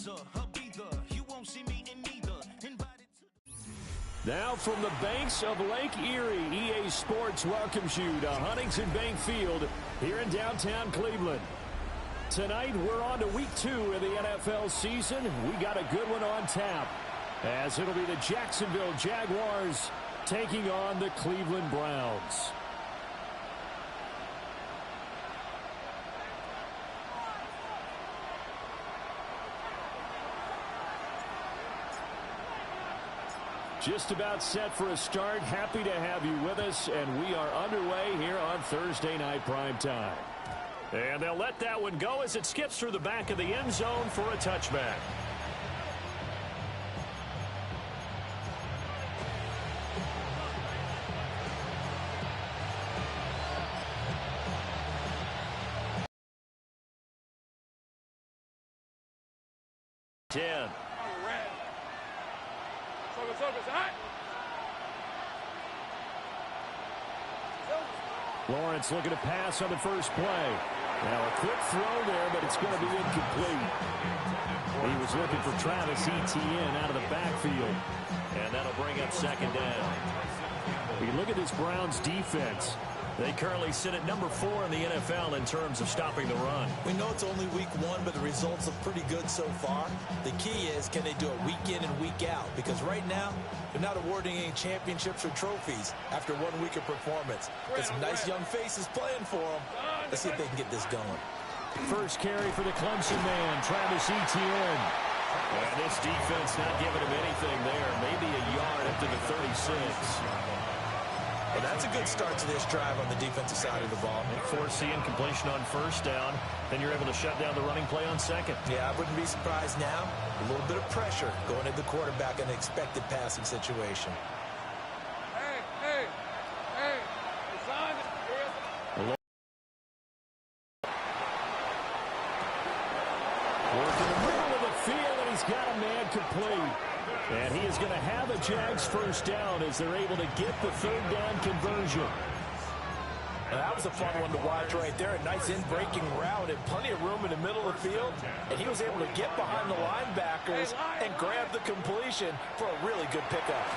Caesar, Habiba, you won't see me in neither. Invited to Now from the banks of Lake Erie, EA Sports welcomes you to Huntington Bank Field here in downtown Cleveland. Tonight, we're on to week 2 of the NFL season. We got a good one on tap, as it'll be the Jacksonville Jaguars taking on the Cleveland Browns. Just about set for a start. Happy to have you with us, and we are underway here on Thursday Night Primetime. And they'll let that one go as it skips through the back of the end zone for a touchback. Lawrence looking to pass on the first play. Now a quick throw there, but it's going to be incomplete. He was looking for Travis Etienne out of the backfield. And that'll bring up second down. We look at this Browns defense. They currently sit at number 4 in the NFL in terms of stopping the run. We know it's only week 1, but the results look pretty good so far. The key is, can they do it week in and week out? Because right now, they're not awarding any championships or trophies after 1 week of performance. Got some nice young faces playing for them. Let's see if they can get this going. First carry for the Clemson man, Travis Etienne. And this defense not giving him anything there. Maybe a yard up to the 36. Well, that's a good start to this drive on the defensive side of the ball. Force the incompletion on first down. Then you're able to shut down the running play on second. Yeah, I wouldn't be surprised now. A little bit of pressure going at the quarterback in an expected passing situation. Hey, it's on. Work in the middle of the field, and he's got a man complete. And he is going to have a Jags first down as they're able to get the third down conversion. Now, that was a fun one to watch right there. A nice in-breaking route and plenty of room in the middle of the field. And he was able to get behind the linebackers and grab the completion for a really good pickup.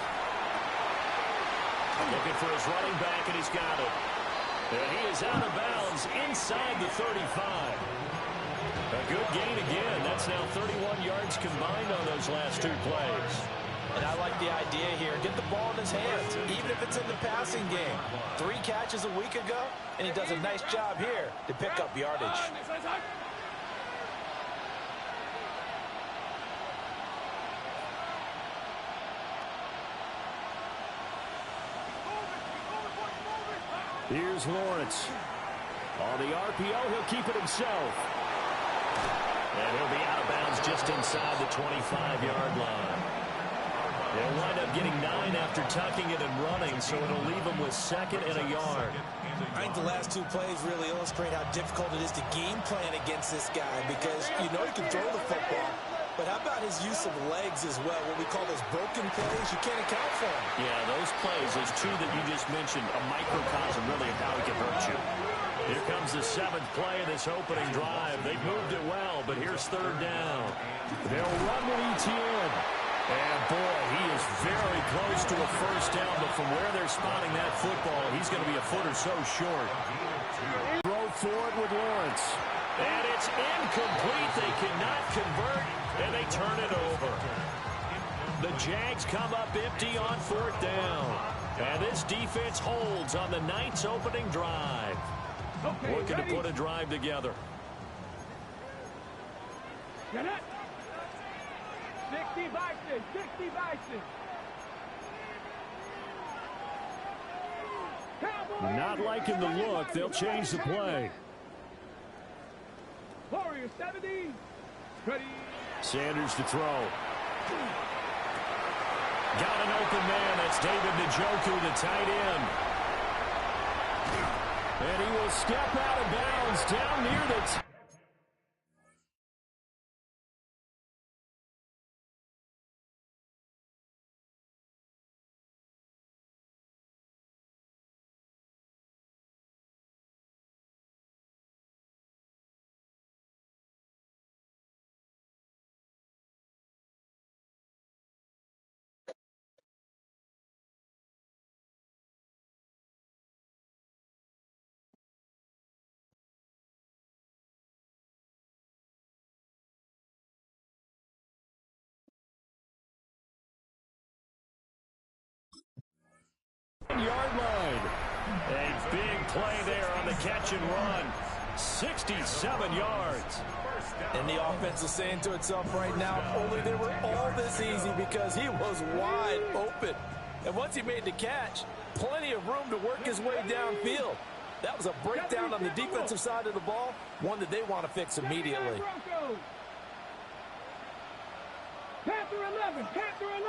Looking for his running back, and he's got it. And he is out of bounds inside the 35. A good gain again. That's now 31 yards combined on those last 2 plays. And I like the idea here. Get the ball in his hands, even if it's in the passing game. 3 catches a week ago, and he does a nice job here to pick up yardage. Here's Lawrence. On the RPO, he'll keep it himself. And he'll be out of bounds just inside the 25-yard line. They'll wind up getting 9 after tucking it and running, so it'll leave them with second and a yard. I think the last 2 plays really illustrate how difficult it is to game plan against this guy because you know he can throw the football. But how about his use of legs as well? What we call those broken plays, you can't account for them. Yeah, those plays, those 2 that you just mentioned, a microcosm really of how he can hurt you. Here comes the 7th play of this opening drive. They've moved it well, but here's third down. They'll run with Etienne. And, boy, he is very close to a first down, but from where they're spotting that football, he's going to be a foot or so short. Throw forward with Lawrence. And it's incomplete. They cannot convert, and they turn it over. The Jags come up empty on 4th down. And this defense holds on the Knights' opening drive. Looking to put a drive together. Get it. 60 Bison, 60 Bison. Not liking the look. They'll change the play. Warrior 70. Ready. Sanders to throw. Got an open man. That's David Njoku, the tight end. And he will step out of bounds down near the 7-yard line. A big play there on the catch and run. 67 yards. And the offense is saying to itself right now, if only they were all this easy, because he was wide open. And once he made the catch, plenty of room to work his way downfield. That was a breakdown on the defensive side of the ball, one that they want to fix immediately. Panther 11, Panther 11,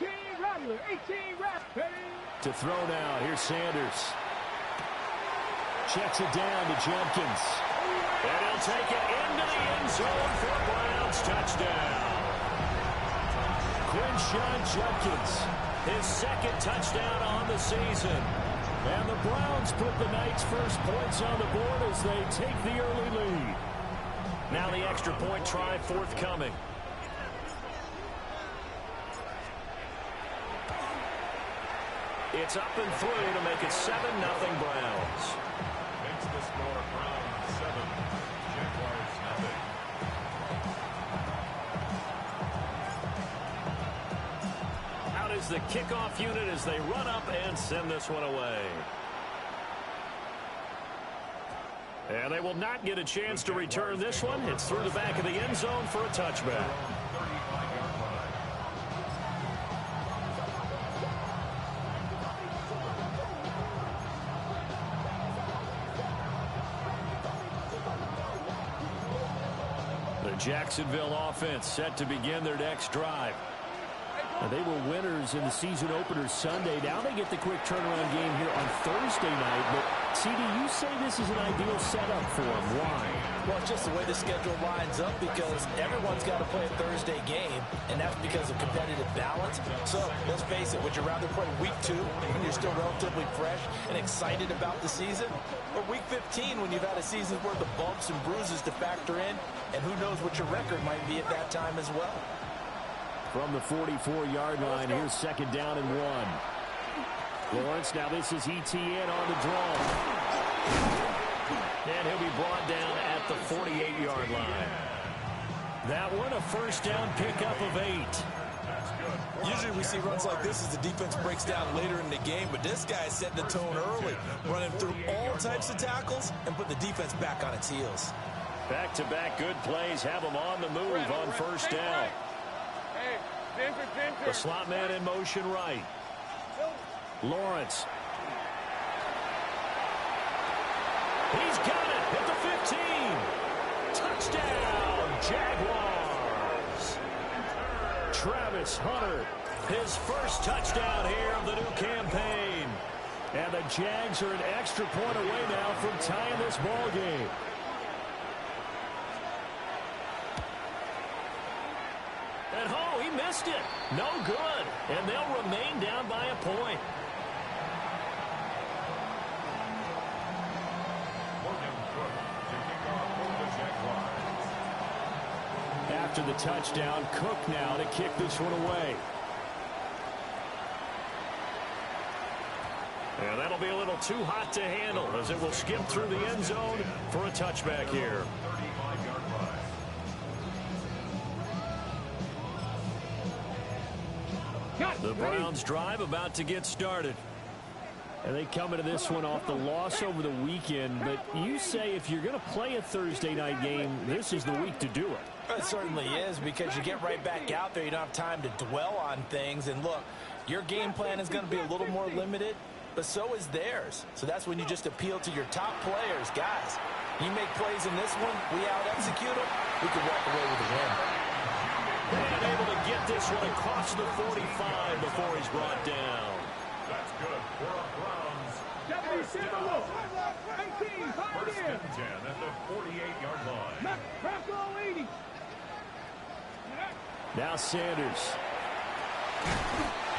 18 Rattler, 18 Rattler. To throw now, here's Sanders. Checks it down to Jenkins. And he'll take it into the end zone for a Browns touchdown. Quinshon Judkins, his second touchdown on the season. And the Browns put the Knights' first points on the board as they take the early lead. Now the extra point try forthcoming. It's up and through to make it 7-0 Browns. Makes the score Browns 7, Jaguars 0. Out is the kickoff unit as they run up and send this one away. And they will not get a chance to return this one. It's through the back of the end zone for a touchback. Jacksonville offense set to begin their next drive. And they were winners in the season opener Sunday. Now they get the quick turnaround game here on Thursday night. But, CD, you say this is an ideal setup for them. Why? Well, it's just the way the schedule lines up, because everyone's got to play a Thursday game, and that's because of competitive balance. So, let's face it, would you rather play week 2 when you're still relatively fresh and excited about the season, or week 15 when you've had a season's worth of bumps and bruises to factor in, and who knows what your record might be at that time as well? From the 44-yard line, here's second down and 1. Lawrence, now this is ETN on the draw. And he'll be brought down at the 48-yard line. That one, a first down pickup of 8. Usually we see runs like this as the defense breaks down later in the game, but this guy set the tone early, running through all types of tackles and put the defense back on its heels. Back-to-back good plays have them on the move on first down. The slot man in motion right. Lawrence. He's got it at the 15. Touchdown, Jaguars. Travis Hunter, his first touchdown here of the new campaign. And the Jags are an extra point away now from tying this ball game. And oh, he missed it. No good. And they'll remain down by a point. After the touchdown, Cook now to kick this one away. And that'll be a little too hot to handle as it will skip through the end zone for a touchback here. The Browns drive about to get started. And they come into this one off the loss over the weekend. But you say if you're going to play a Thursday night game, this is the week to do it. It certainly is, because you get right back out there. You don't have time to dwell on things. And look, your game plan is going to be a little more limited, but so is theirs. So that's when you just appeal to your top players. Guys, you make plays in this one, we out-execute them, we can walk away with a win. And able to get this one across the 45 before he's brought down. That's good for a Browns. 77 look. 18, First Pioneer. and 10 at the 48-yard line. Bronco 80. Now Sanders.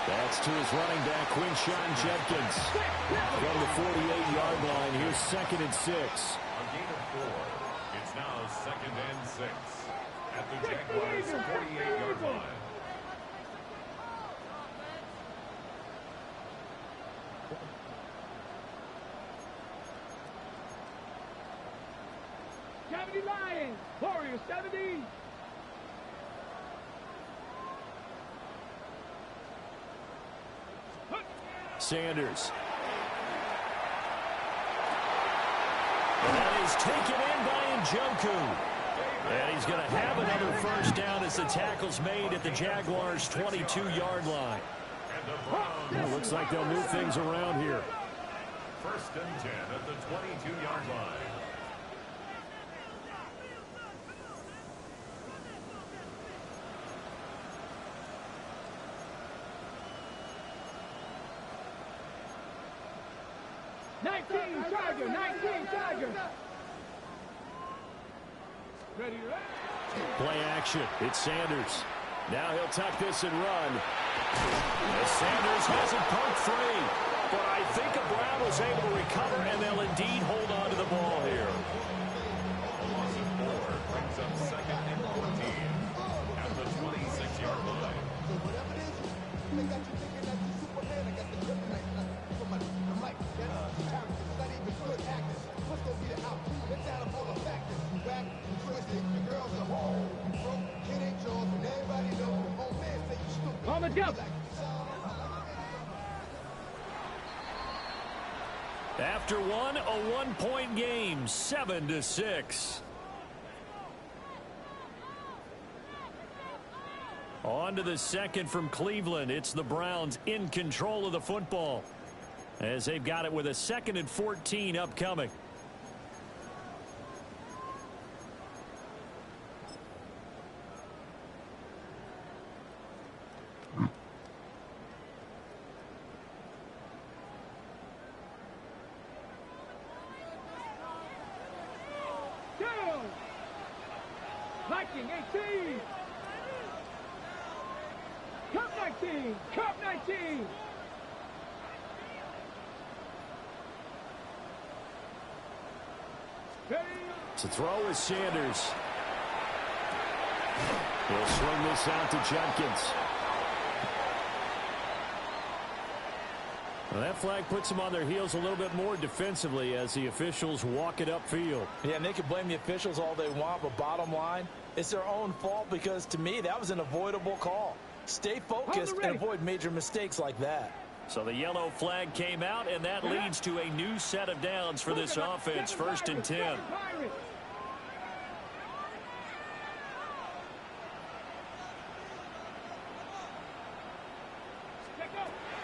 That's to his running back, Quinshon Judkins. From the 48-yard line, here's second and 6. A gain of 4. It's now second and 6 at the Jaguars' 48-yard line. Lions. Warriors 70. Sanders is taken in by Njoku. And he's going to have another first down as the tackle's made at the Jaguars' 22-yard line. And Looks like they'll move things around here. First and 10 at the 22-yard line. Charger, 19 Charger. Ready, Play action. It's Sanders. Now he'll tuck this and run. As Sanders has it poked free. But I think Brown was able to recover, and they'll indeed hold on to the ball here. A loss of 4 brings up second and 14 at the 26-yard line. On the jump. After one, a one-point game, 7-6. On to the second from Cleveland. It's the Browns in control of the football as they've got it with a 2nd and 14 upcoming. Viking 18. Cup 19. Cup 19. To throw is Sanders. He'll swing this out to Judkins. Well, that flag puts them on their heels a little bit more defensively as the officials walk it upfield. Yeah, and they can blame the officials all they want, but bottom line, it's their own fault because, to me, that was an avoidable call. Stay focused and avoid major mistakes like that. So the yellow flag came out, and that leads to a new set of downs for this offense. 1st and 10.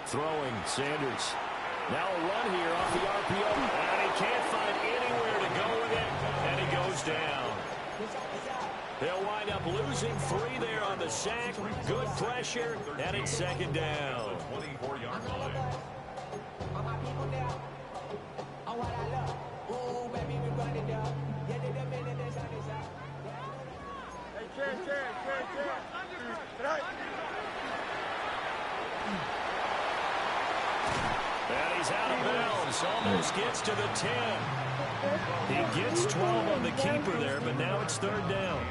Throwing, Sanders. Now a run here off the RPO. And he can't find anywhere to go with it, and he goes down. They'll wind up losing 3 there on the sack. Good pressure, and it's 2nd down. 24-yard line. And he's out of bounds. Almost gets to the 10. He gets 12 on the keeper there, but now it's 3rd down.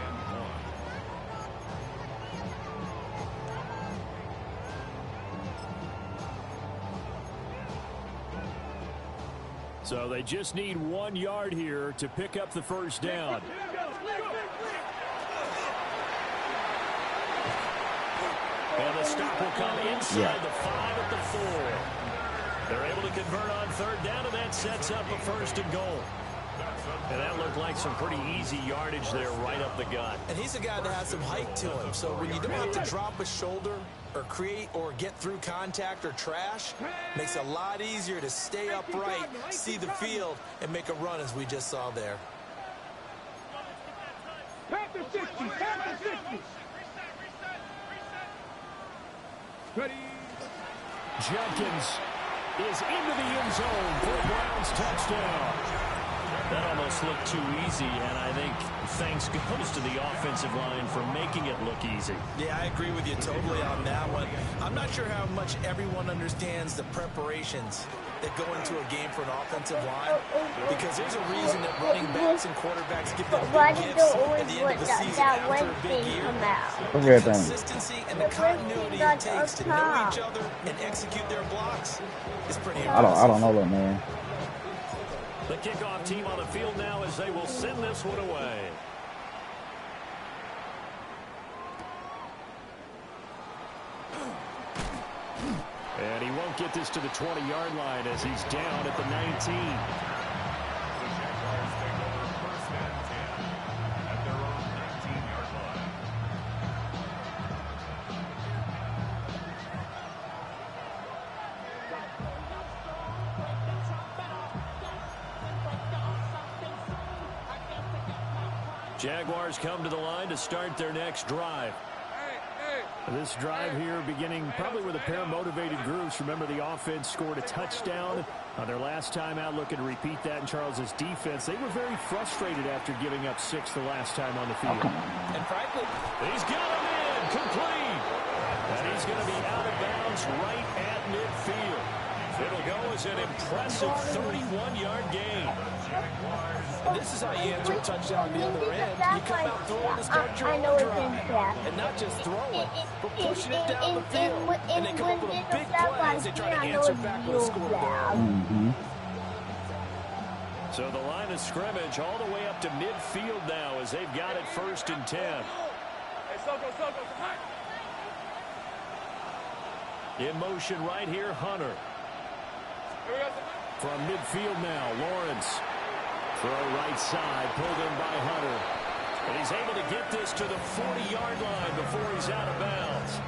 So they just need 1 yard here to pick up the first down. And the stop will come inside the 5 at the 4. They're able to convert on 3rd down, and that sets up a 1st and goal. And that looked like some pretty easy yardage there right up the gut. And he's a guy that has some height to him, so when you don't have to drop a shoulder or create or get through contact or trash, makes it a lot easier to stay upright, see the field, and make a run as we just saw there. Panther 60. Panther 60. Ready. Judkins is into the end zone for a Browns touchdown. That almost looked too easy, and I think thanks goes to the offensive line for making it look easy. Yeah, I agree with you totally on that one. I'm not sure how much everyone understands the preparations that go into a game for an offensive line, because there's a reason that running backs and quarterbacks get them big gifts at the end of the season after a big year. The consistency and the continuity it takes to know each other and execute their blocks is pretty impressive. I don't know that, man. The kickoff team on the field now as they will send this one away. And he won't get this to the 20-yard line as he's down at the 19. The Jaguars take over Jaguars come to the line to start their next drive. This drive here beginning probably with a pair of motivated groups. Remember, the offense scored a touchdown on their last time out, looking to repeat that in Charles's defense. They were very frustrated after giving up 6 the last time on the field. And frankly, he's got him in, complete. And he's going to be out of bounds right at midfield. It'll go as an impressive 31-yard gain. And this is how you answer a touchdown on the other end. You come out throwing to start your own drive. And not just throwing, but pushing it down the field. And they come up with a big play as they try to answer back with a score there. So the line of scrimmage all the way up to midfield now as they've got it 1st and 10. In motion right here, Hunter. From midfield now, Lawrence. Throw right side, pulled in by Hunter. And he's able to get this to the 40-yard line before he's out of bounds.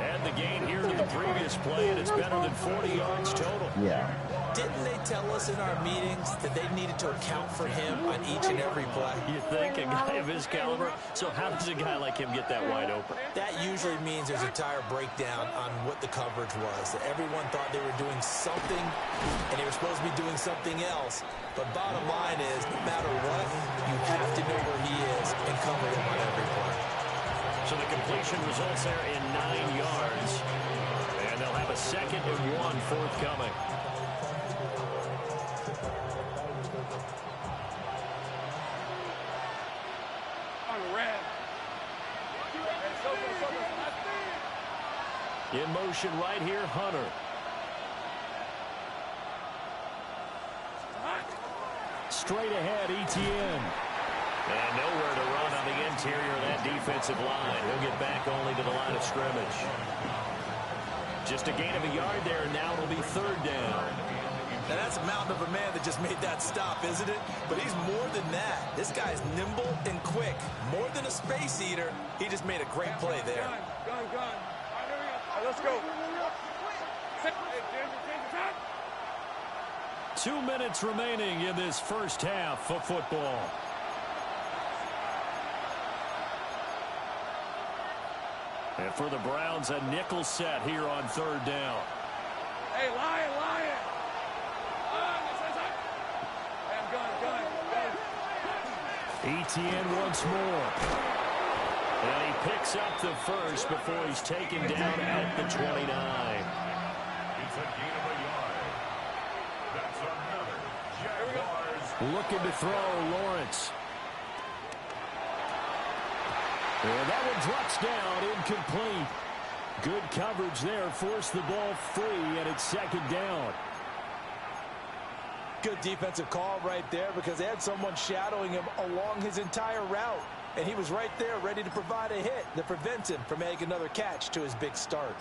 Add the gain here to the previous play, and it's better than 40 yards total. Yeah. Didn't they tell us in our meetings that they needed to account for him on each and every play? You think, a guy of his caliber? So how does a guy like him get that wide open? That usually means there's a entire breakdown on what the coverage was. That everyone thought they were doing something, and they were supposed to be doing something else. But bottom line is, no matter what, you have to know where he is and cover him on every play. So the completion results there in 9 yards. And they'll have a 2nd and 1 forthcoming. In motion right here, Hunter. Straight ahead, Etienne. And nowhere to run on the interior of that defensive line. He'll get back only to the line of scrimmage. Just a gain of a yard there, and now it'll be 3rd down. Now that's a mountain of a man that just made that stop, isn't it? But he's more than that. This guy's nimble and quick. More than a space eater, he just made a great play there. Gun. All right, let's go. 2 minutes remaining in this first half of football. And for the Browns, a nickel set here on 3rd down. Hey, Lion. Gun. Etienne once more. And he picks up the first before he's taken down at the 29. It's a gain of a yard. That's another Jaguars. Looking to throw, Lawrence. And that one drops down, incomplete. Good coverage there, forced the ball free, and it's 2nd down. Good defensive call right there because they had someone shadowing him along his entire route. And he was right there ready to provide a hit that prevents him from making another catch to his big start.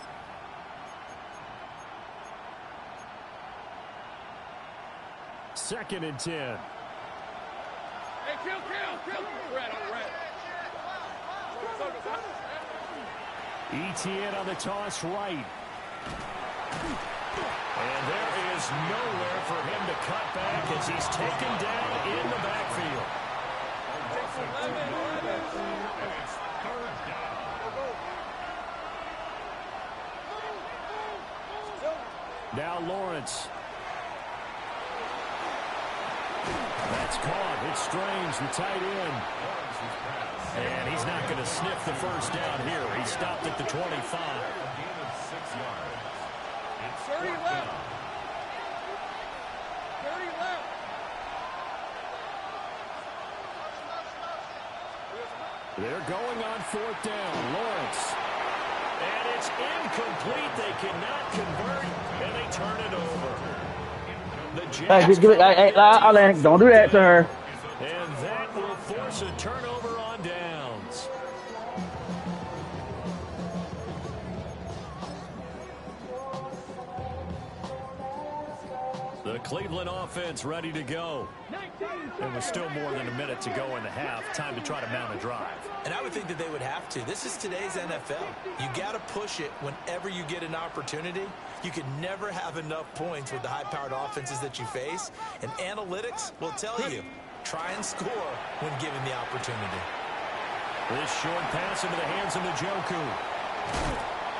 Second and 10. Hey, kill. Red. Etienne on the toss right. And there is nowhere for him to cut back as he's taken down in the backfield. And it's 3rd down. Now Lawrence. That's caught. It's Strange, the tight end. And he's not going to sniff the first down here. He stopped at the 25. A gain of 6 yards. It's 30 4th left. down. 30 left. They're going on 4th down. Lawrence. And it's incomplete. They cannot convert, and they turn it over. The Jets Hey, don't do that to her. and that will force a turnover on downs. The Cleveland offense ready to go. And with still more than a minute to go in the half, time to try to mount a drive. And I would think that they would have to. This is today's NFL. You got to push it whenever you get an opportunity. You can never have enough points with the high-powered offenses that you face. And analytics will tell you, try and score when given the opportunity. This short pass into the hands of Njoku.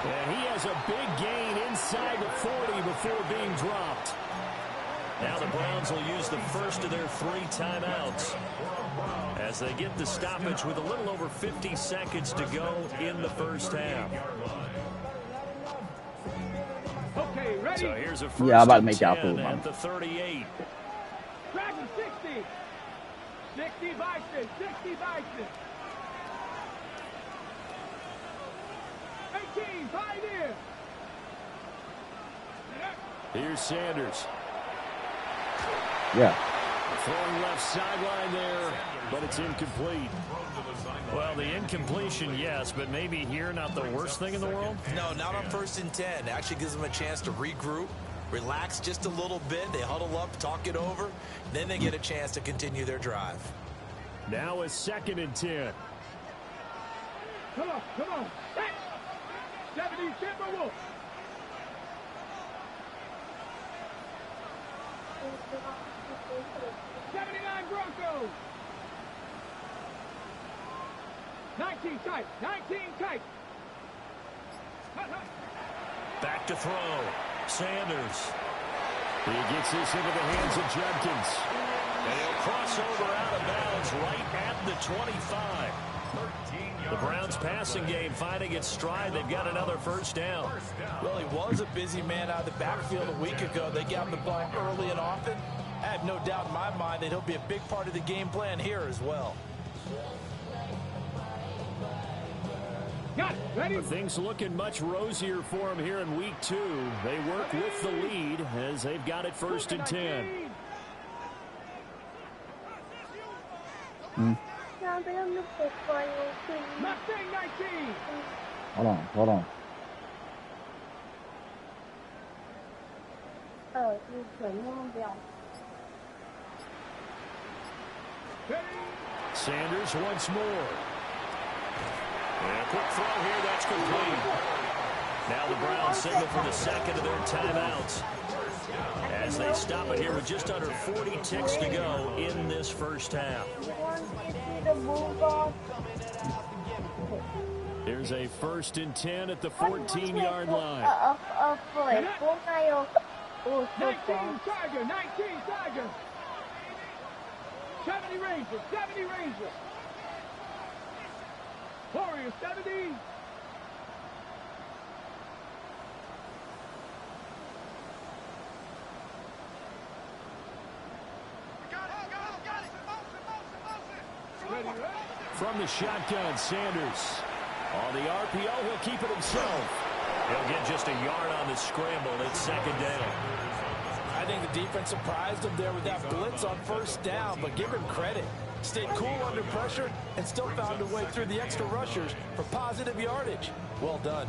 And he has a big gain inside the 40 before being dropped. Now the Browns will use the first of their 3 timeouts as they get the stoppage with a little over 50 seconds to go in the first half. Okay, ready? So here's a first Yeah, I'm about to and make y'all 10 food, at man. the 38. Dragon 60. 60 Bison. 60 Bison. 18 Pioneer. Here's Sanders. Yeah. Throwing left sideline there, but it's incomplete. Well, the incompletion, yes, but maybe here not the worst thing in the world? No, not on 1st and 10. Actually gives them a chance to regroup, relax just a little bit. They huddle up, talk it over. Then they get a chance to continue their drive. Now a 2nd and 10. Come on, come on. Hey. 70 Timberwolves. Broncos. 19 tight. 19 tight. Back to throw. Sanders. He gets this into the hands of Judkins. And he'll cross over out of bounds right at the 25. The Browns passing game finding its stride. They've got another first down. Well, he was a busy man out of the backfield a week ago. They got him the ball early and often. I have no doubt in my mind that he'll be a big part of the game plan here as well. Got it. Ready? Things looking much rosier for him here in week 2. They work with the lead as they've got it 1st and 10. Mustang 19. Hold on, hold on. Sanders once more. And a quick throw here, that's complete. Now the Browns signal for the 2nd of their timeouts as they stop it here with just under 40 ticks to go in this first half. There's a 1st and 10 at the 14-yard line. 19 Tiger. 19 Tiger. 70 Rangers. 70 Rangers. Warriors 70. From the shotgun, Sanders. On the RPO, he'll keep it himself. He'll get just a yard on the scramble. It's 2nd down. I think the defense surprised him there with that blitz on 1st down, but give him credit. Stayed cool under pressure and still found a way through the extra rushers for positive yardage. Well done.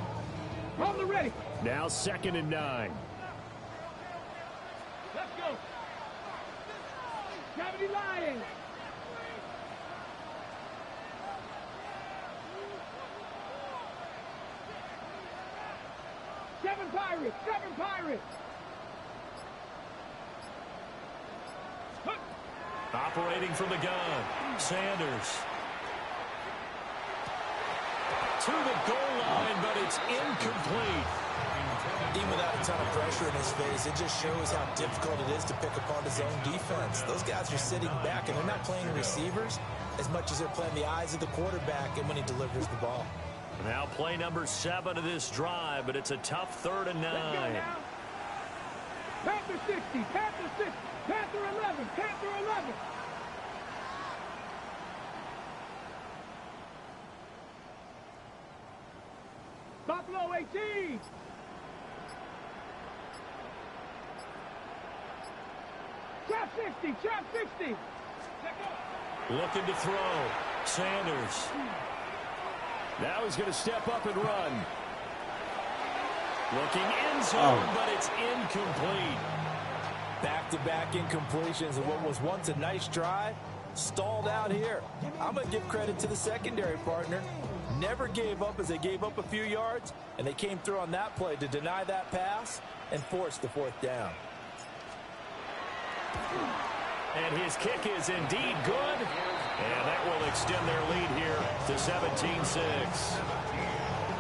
On the ready. Now 2nd and 9. Let's go. 70 Lions. Seven Pirates. 7 Pirates. Operating from the gun, Sanders. To the goal line, but it's incomplete. Even without a ton of pressure in his face, it just shows how difficult it is to pick apart his own defense. Those guys are sitting back, and they're not playing receivers as much as they're playing the eyes of the quarterback and when he delivers the ball. Now play number 7 of this drive, but it's a tough 3rd and 9. Panther 60. Panther 60. Panther 11. Panther 11. Buffalo 18. Trap 60. Trap 60. Looking to throw. Sanders. Now he's going to step up and run. Looking end zone, but it's incomplete. Back-to-back incompletions of what was once a nice drive, stalled out here. I'm going to give credit to the secondary partner. Never gave up as they gave up a few yards, and they came through on that play to deny that pass and force the 4th down. And his kick is indeed good. And that will extend their lead here to 17-6.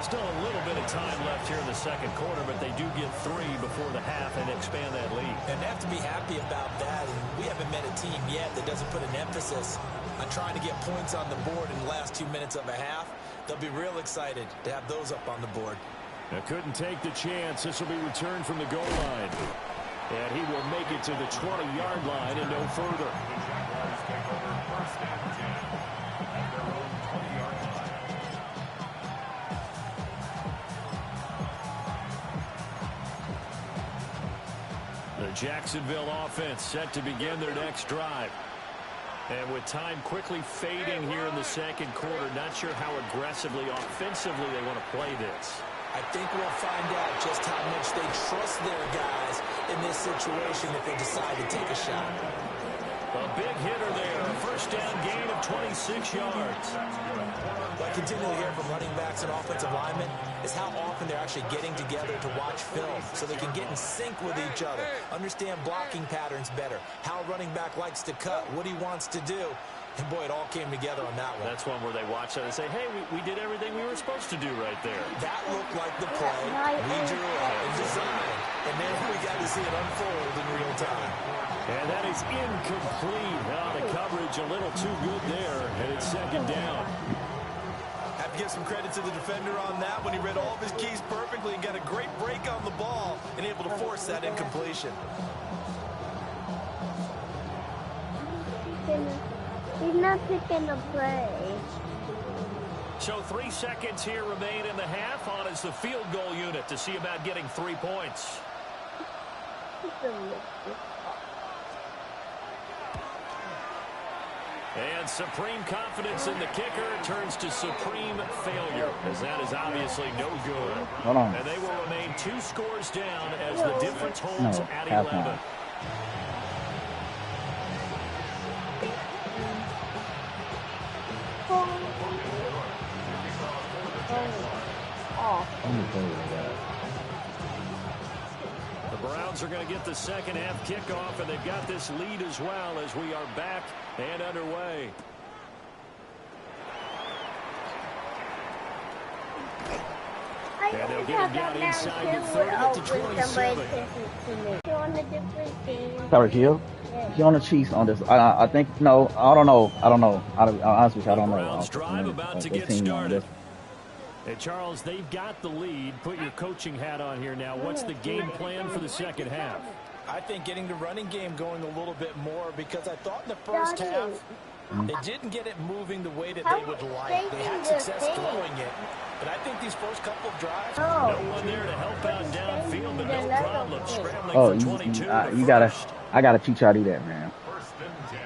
Still a little bit of time left here in the second quarter, but they do get 3 before the half and expand that lead. And they have to be happy about that. And we haven't met a team yet that doesn't put an emphasis on trying to get points on the board in the last 2 minutes of a half. They'll be real excited to have those up on the board. Now couldn't take the chance. This will be returned from the goal line. And he will make it to the 20-yard line and no further. The Jaguars take over first and 10 at their own 20-yard line. The Jacksonville offense set to begin their next drive. And with time quickly fading here in the second quarter, not sure how aggressively, offensively they want to play this. I think we'll find out just how much they trust their guys in this situation if they decide to take a shot. A big hitter there, a first down gain of 26 yards. What I continually hear from running backs and offensive linemen is how often they're actually getting together to watch film so they can get in sync with each other, understand blocking patterns better, how a running back likes to cut, what he wants to do. And, boy, it all came together on that one. That's one where they watch that and say, hey, we did everything we were supposed to do right there. That looked like the play we drew up and designed. And then we got to see it unfold in real time. And that is incomplete. The coverage a little too good there, and it's second down. Have to give some credit to the defender on that when he read all of his keys perfectly and got a great break on the ball and able to force that incompletion. He's not picking the play. So 3 seconds here remain in the half. On is the field goal unit to see about getting 3 points. And supreme confidence in the kicker turns to supreme failure, as that is obviously no good. Hold on. And they will remain 2 scores down as the difference holds at 11. Halftime. The Browns are going to get the second half kickoff, and they've got this lead as well as we are back and underway. And they'll get him down inside the 30 to 27. Tyreek Hill? He on the Chiefs on this. I think, no, I don't know. I'll honestly, I don't know. Browns drive about to get started. Hey, Charles, they've got the lead. Put your coaching hat on here now. What's the game plan for the second half? I think getting the running game going a little bit more because I thought in the first half they didn't get it moving the way that they would like. They had success throwing it. But I think these first couple of drives... No one there to help out downfield, but no problem scrambling for 22. I gotta teach you how to do that, man. First and 10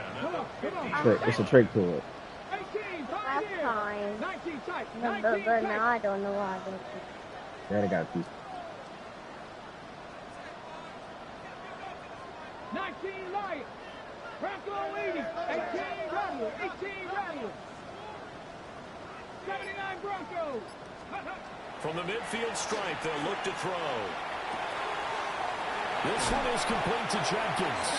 at the 50. It's a trick to it. That's fine. But now I don't know how to do it. That I gotta teach. 19 Lions. Bronco 80. 18 Rattler. 18 Rattler. 79 Broncos. From the midfield stripe, they'll look to throw. This one is complete to Jenkins.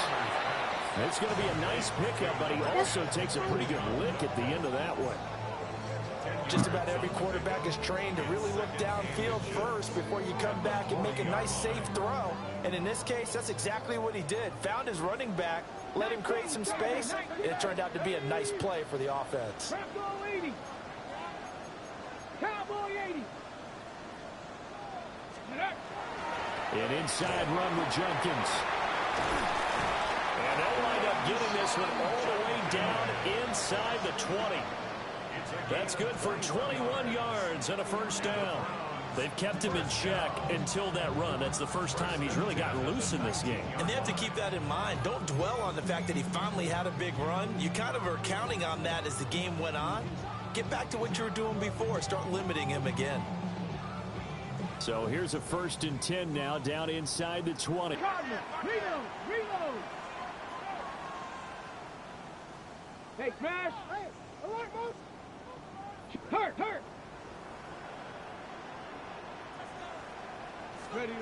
It's going to be a nice pickup, but he also takes a pretty good lick at the end of that one. Just about every quarterback is trained to really look downfield first before you come back and make a nice, safe throw. And in this case, that's exactly what he did. Found his running back, let him create some space, and it turned out to be a nice play for the offense. Bronco 80. Cowboy 80. An inside run with Jenkins. And they'll wind up getting this one all the way down inside the 20. That's good for 21 yards and a first down. They've kept him in check until that run. That's the first time he's really gotten loose in this game. And they have to keep that in mind. Don't dwell on the fact that he finally had a big run. You kind of are counting on that as the game went on. Get back to what you were doing before. Start limiting him again. So here's a 1st and 10 now, down inside the 20. Gardner. Reload. Hey, smash. Hey, alert, move. Hurt. Ready,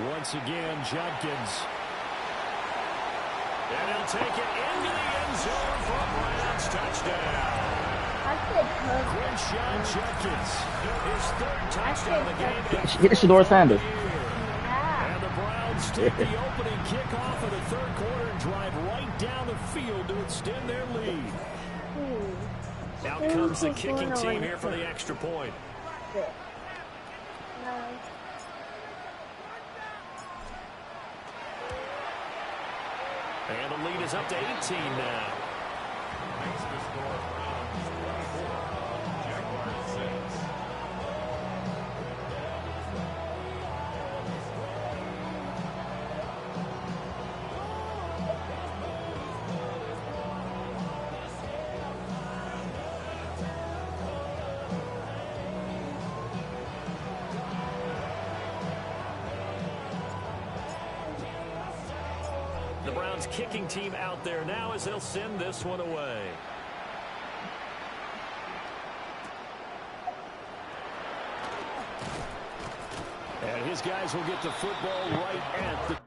Once again, Jenkins. And he'll take it into the end zone for a Browns touchdown. I said Quinshon Judkins, his third touchdown of the game. Get Shador Sanders. yeah. And the Browns take the opening kickoff of the third quarter and drive right down the field to extend their lead. Out comes the kicking team here for the extra point. And the lead is up to 18 now. Makes the score Browns 24, Jaguars 6. The Browns kicking team out there now as they'll send this one away. And his guys will get the football right at the...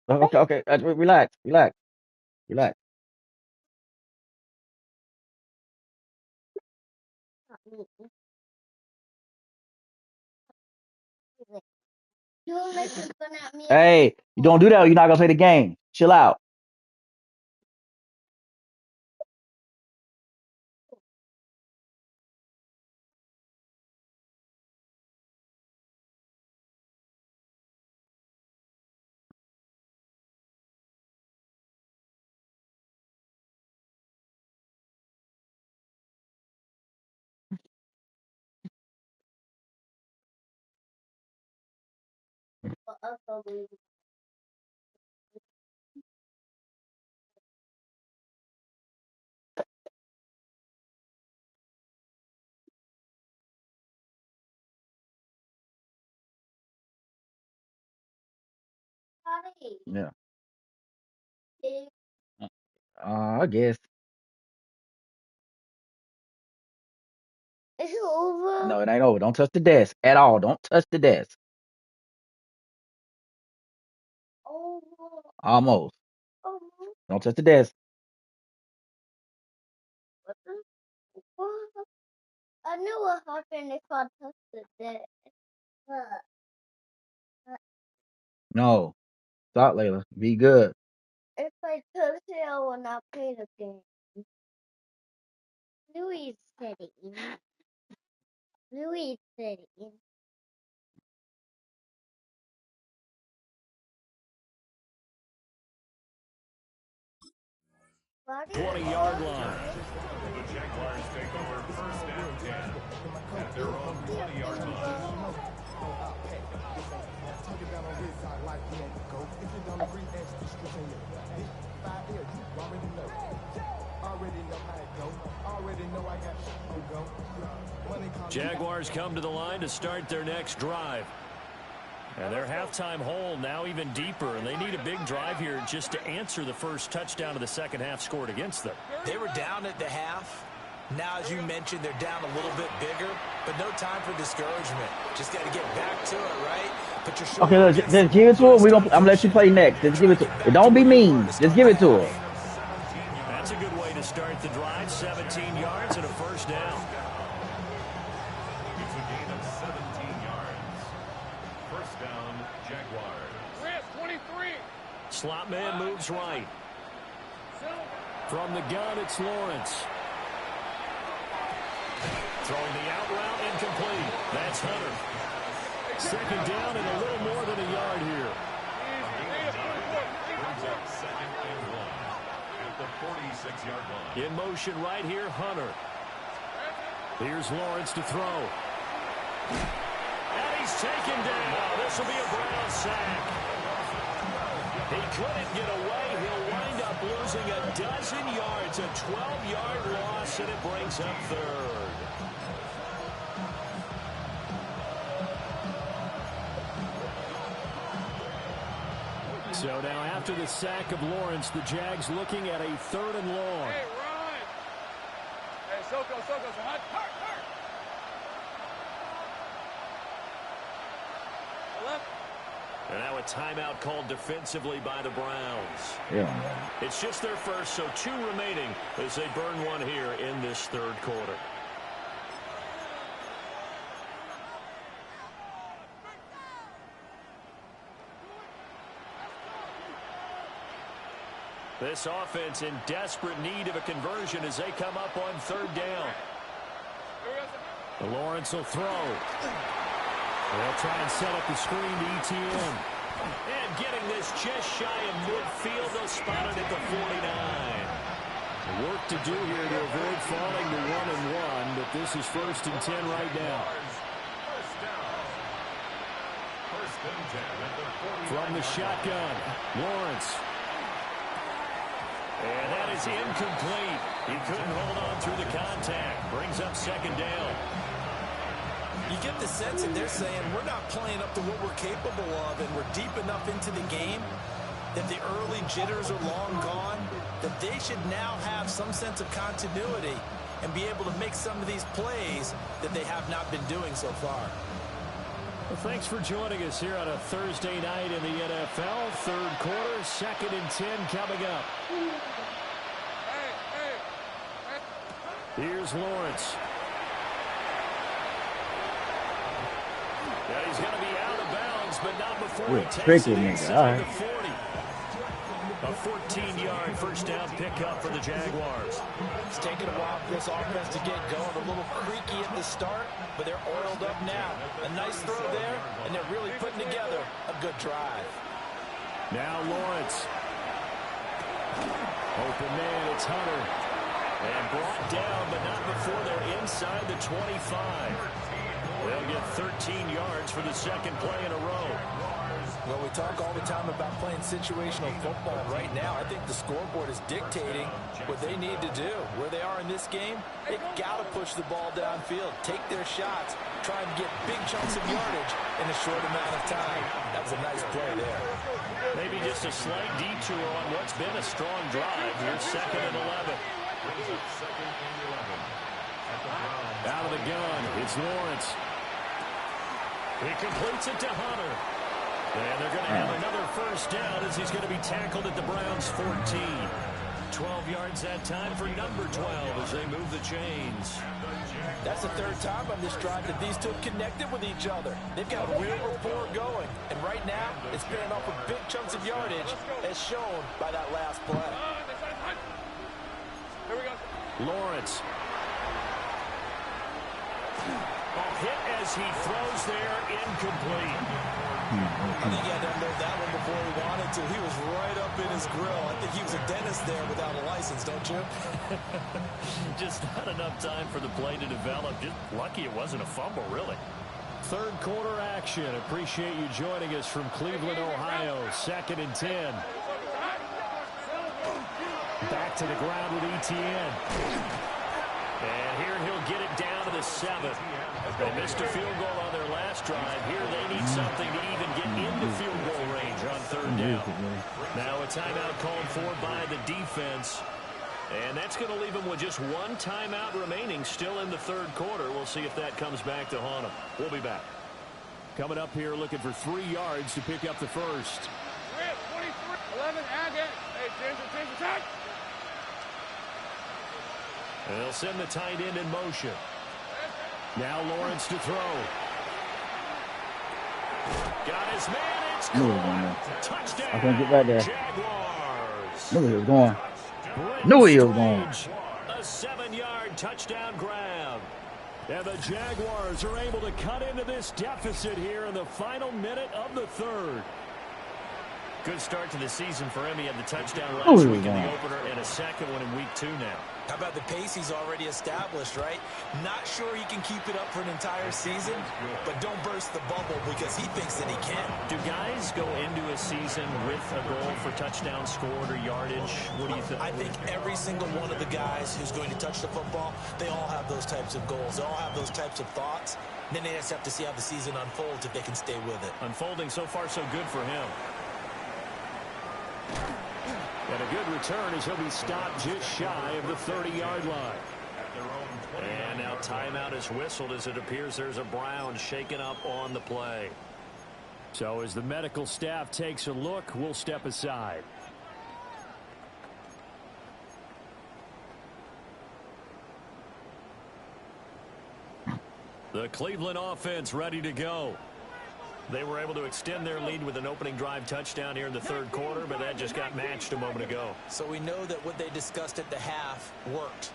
Okay. Relax. You're making fun at me. Hey, you don't do that or you're not going to play the game. Chill out. Yeah. I guess. Is it over? No, it ain't over. Don't touch the desk at all. Don't touch the desk. Over. Almost. Over. Don't touch the desk. What? I knew what happened if I touched it. No. Stop, Layla. Be good. If I touch it, I will not play the game. Louis City. Louis City. What is 20-yard line. The Jaguars take over first and 10 at their own 20-yard line. Jaguars come to the line to start their next drive. And their halftime hole now even deeper, and they need a big drive here just to answer the first touchdown of the second half scored against them. They were down at the half. Now, as you mentioned, they're down a little bit bigger, but no time for discouragement. Just got to get back to it, right? Put your Okay, look, just give it to her. I'm gonna let you play next. Just give it to her. Don't be mean. Just give it to her. That's a good way to start the drive. 17 yards and a first down. It's a gain of 17 yards. First down, Jaguars. 23. Slot man moves right. From the gun, it's Lawrence. Throwing the out route incomplete. That's Hunter. Second down and a little more than a yard here. Brings up second and 1 at the 46-yard line. In motion right here, Hunter. Here's Lawrence to throw. And he's taken down. This will be a Brown sack. He couldn't get away. He'll wind up losing a dozen yards, a 12-yard loss, and it brings up third. So now after the sack of Lawrence, the Jags looking at a 3rd and long. Hey, run. Hey, Soko, hurt. And now a timeout called defensively by the Browns. Yeah. It's just their first, so 2 remaining as they burn one here in this 3rd quarter. This offense in desperate need of a conversion as they come up on 3rd down. Lawrence will throw. They'll try and set up the screen to ETN. And getting this just shy of midfield, they'll spot it at the 49. Work to do here to avoid falling to 1-1, but this is 1st and 10 right now. From the shotgun, Lawrence. And that is incomplete. He couldn't hold on through the contact. Brings up 2nd down. You get the sense that they're saying we're not playing up to what we're capable of, and we're deep enough into the game that the early jitters are long gone, that they should now have some sense of continuity and be able to make some of these plays that they have not been doing so far. Well, thanks for joining us here on a Thursday night in the NFL. 3rd quarter, 2nd and 10 coming up. Here's Lawrence. Yeah, he's going to be out of bounds, but not before he takes it inside the 40. A 14-yard 1st down pickup for the Jaguars. It's taken a while for this offense to get going. A little creaky at the start, but they're oiled up now. A nice throw there, and they're really putting together a good drive. Now Lawrence. Open man, it's Hunter. And brought down, but not before they're inside the 25. They'll get 13 yards for the 2nd play in a row. Well, we talk all the time about playing situational football. Right now, I think the scoreboard is dictating what they need to do. Where they are in this game, they've got to push the ball downfield, take their shots, try and get big chunks of yardage in a short amount of time. That was a nice play there. Maybe just a slight detour on what's been a strong drive. Here's 2nd and 11. Out of the gun, it's Lawrence. He completes it to Hunter. And they're going to have another 1st down as he's going to be tackled at the Browns' 14. 12 yards that time for number 12 as they move the chains. That's the 3rd time on this drive that these two have connected with each other. They've got a real rapport going. And right now, it's paying off with big chunks of yardage as shown by that last play. Here we go. Lawrence. Hit as he throws there, incomplete. I think he had to unload that one before he wanted to. He was right up in his grill. I think he was a dentist there without a license, don't you? Just not enough time for the play to develop. Just lucky it wasn't a fumble, really. 3rd quarter action. Appreciate you joining us from Cleveland, Ohio. 2nd and 10. Back to the ground with ETN. And here he'll get it down to the 7. They missed a field goal on their last drive. Here they need something to even get into field goal range on 3rd down. Now a timeout called for by the defense. And that's going to leave them with just 1 timeout remaining still in the 3rd quarter. We'll see if that comes back to haunt them. We'll be back. Coming up here looking for 3 yards to pick up the 1st. 23, 11, and it. Hey, change, attack. And they'll send the tight end in motion. Now Lawrence to throw. Got his man. It's caught. Touchdown. I couldn't get back there. Jaguars. Knew he was going. Knew he was going. A 7-yard touchdown grab. And the Jaguars are able to cut into this deficit here in the final minute of the 3rd. Good start to the season for him. He had the touchdown last week in the opener and a 2nd one in week 2 now. How about the pace he's already established, right? Not sure he can keep it up for an entire season, but don't burst the bubble because he thinks that he can. Do guys go into a season with a goal for touchdown scored or yardage? What do you think? I think every single one of the guys who's going to touch the football, they all have those types of goals. They all have those types of thoughts. Then they just have to see how the season unfolds if they can stay with it. Unfolding so far so good for him. And a good return as he'll be stopped just shy of the 30-yard line. And now timeout is whistled as it appears there's a Brown shaken up on the play. So as the medical staff takes a look, we'll step aside. The Cleveland offense ready to go. They were able to extend their lead with an opening drive touchdown here in the third quarter, but that just got matched a moment ago. So we know that what they discussed at the half worked.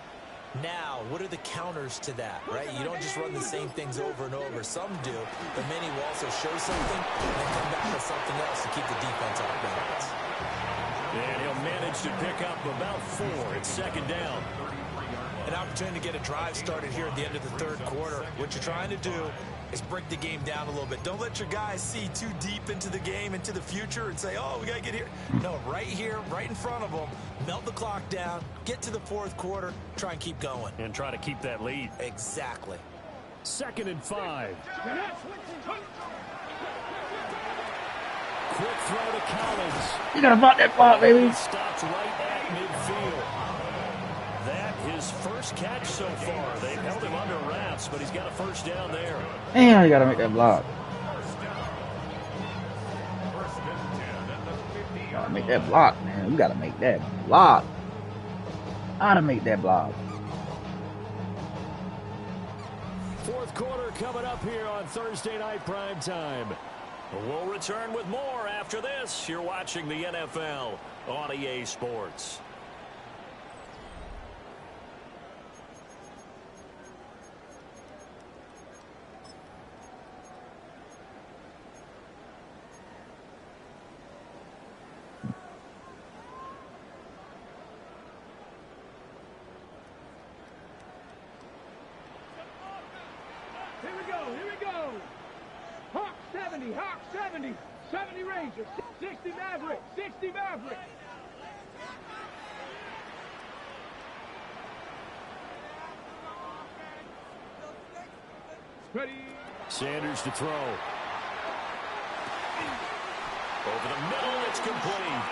Now, what are the counters to that, right? You don't just run the same things over and over. Some do, but many will also show something and then come back with something else to keep the defense off balance. And he'll manage to pick up about 4. It's second down. An opportunity to get a drive started here at the end of the third quarter. What you're trying to do is break the game down a little bit. Don't let your guys see too deep into the game, into the future, and say, oh, we got to get here. No, right here, right in front of them, melt the clock down, get to the fourth quarter, try and keep going. And try to keep that lead. Exactly. 2nd and 5. Quick throw to Collins. You gotta block that block, baby. Stops right at midfield. That his first catch so far. They've held him under wraps, but he's got a first down there. Damn, you gotta make that block. Gotta make that block, man. You gotta make that block. Gotta make that block. Fourth quarter coming up here on Thursday Night Prime Time. We'll return with more after this. You're watching the NFL on EA Sports. Here we go. Hawk 70, Hawk 70. 70 Rangers, 60 Maverick, 60 Maverick. Ready. Sanders to throw. Over the middle, it's complete.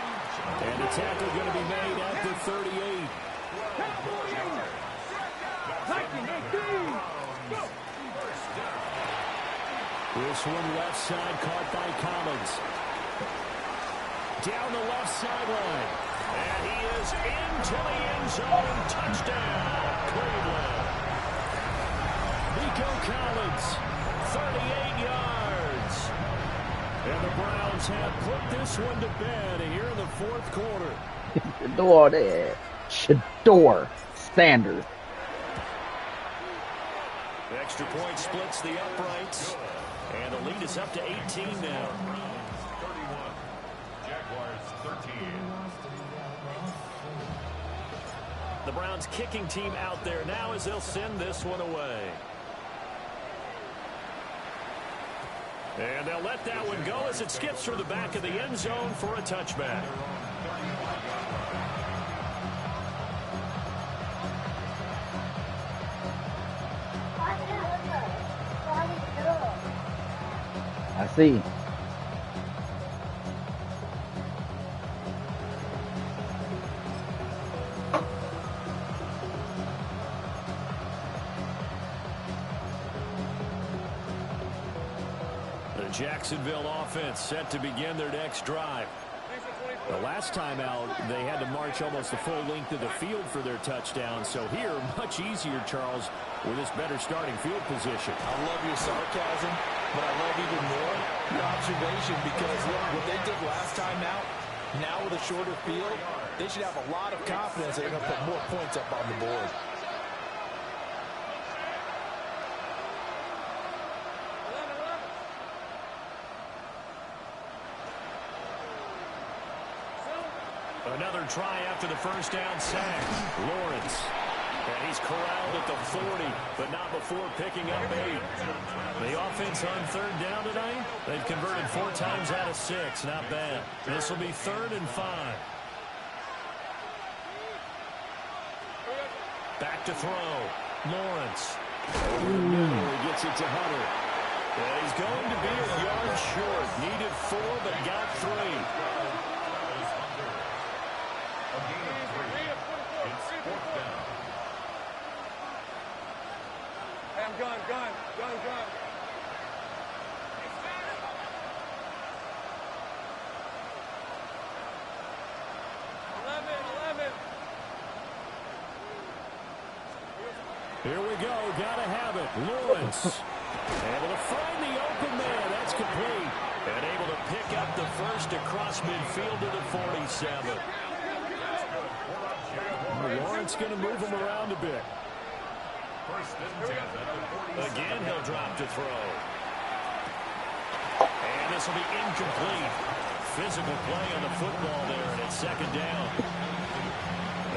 And the tackle going to be made at the 38. Hiking 18. Go. This one left side caught by Collins. Down the left sideline. And he is into the end zone. Touchdown, Cleveland. Nico Collins, 38 yards. And the Browns have put this one to bed here in the fourth quarter. Shador there. Shador Sanders. Extra point splits the uprights. And the lead is up to 18 now. 31. Jaguars 13. The Browns kicking team out there now as they'll send this one away. And they'll let that one go as it skips through the back of the end zone for a touchback. I see. The Jacksonville offense set to begin their next drive. The last time out, they had to march almost the full length of the field for their touchdown. So here, much easier, Charles, with this better starting field position. I love your sarcasm, but I love even more your observation because, look, what they did last time out, now with a shorter field, they should have a lot of confidence that they're going to put more points up on the board. Another try after the first down sack. Lawrence And he's corralled at the 40, but not before picking up 8. The offense on third down tonight, they've converted 4 times out of 6. Not bad. This will be 3rd and 5. Back to throw. Lawrence. Over the middle, he gets it to Hunter. And he's going to be a yard short. Needed 4, but got 3. A gain of 3. It's 4th down. Gun. 11. Here we go. Gotta have it. Lawrence. Able to find the open man. That's complete. And able to pick up the first across midfield to the 47. Lawrence going to move him around a bit. Again, he'll drop to throw. And this will be incomplete. Physical play on the football there, and it's 2nd down.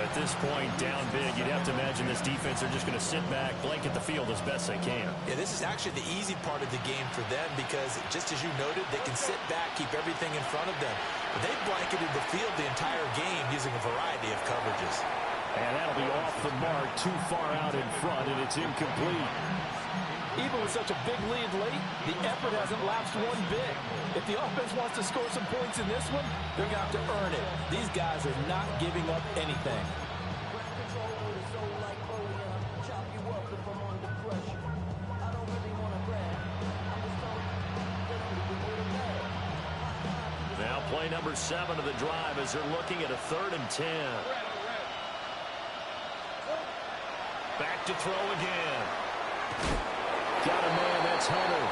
At this point, down big, you'd have to imagine this defense are just going to sit back, blanket the field as best they can. Yeah, this is actually the easy part of the game for them because, just as you noted, they can sit back, keep everything in front of them. But they've blanketed the field the entire game using a variety of coverages. And that'll be off the mark, too far out in front, and it's incomplete. Even with such a big lead late, the effort hasn't lapsed one bit. If the offense wants to score some points in this one, they're going to have to earn it. These guys are not giving up anything. Now play number 7 of the drive as they're looking at a 3rd and 10. Back to throw again. Got a man, that's Hunter.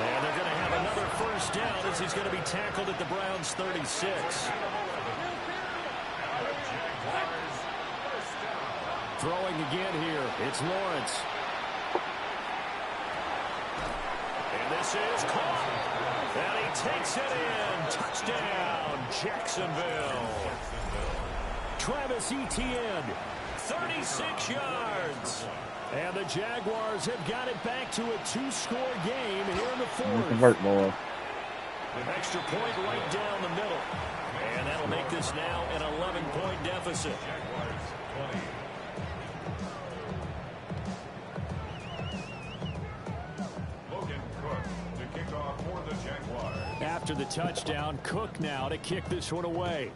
And they're going to have another first down as he's going to be tackled at the Browns' 36. Throwing again here, it's Lawrence. And this is caught. And he takes it in. Touchdown, Jacksonville. Travis Etienne, 36 yards. And the Jaguars have got it back to a 2-score game here in the 4th. Convert, boy. An extra point right down the middle. And that'll make this now an 11-point deficit. Logan Cook to kick off for the Jaguars. After the touchdown, Cook now to kick this one away.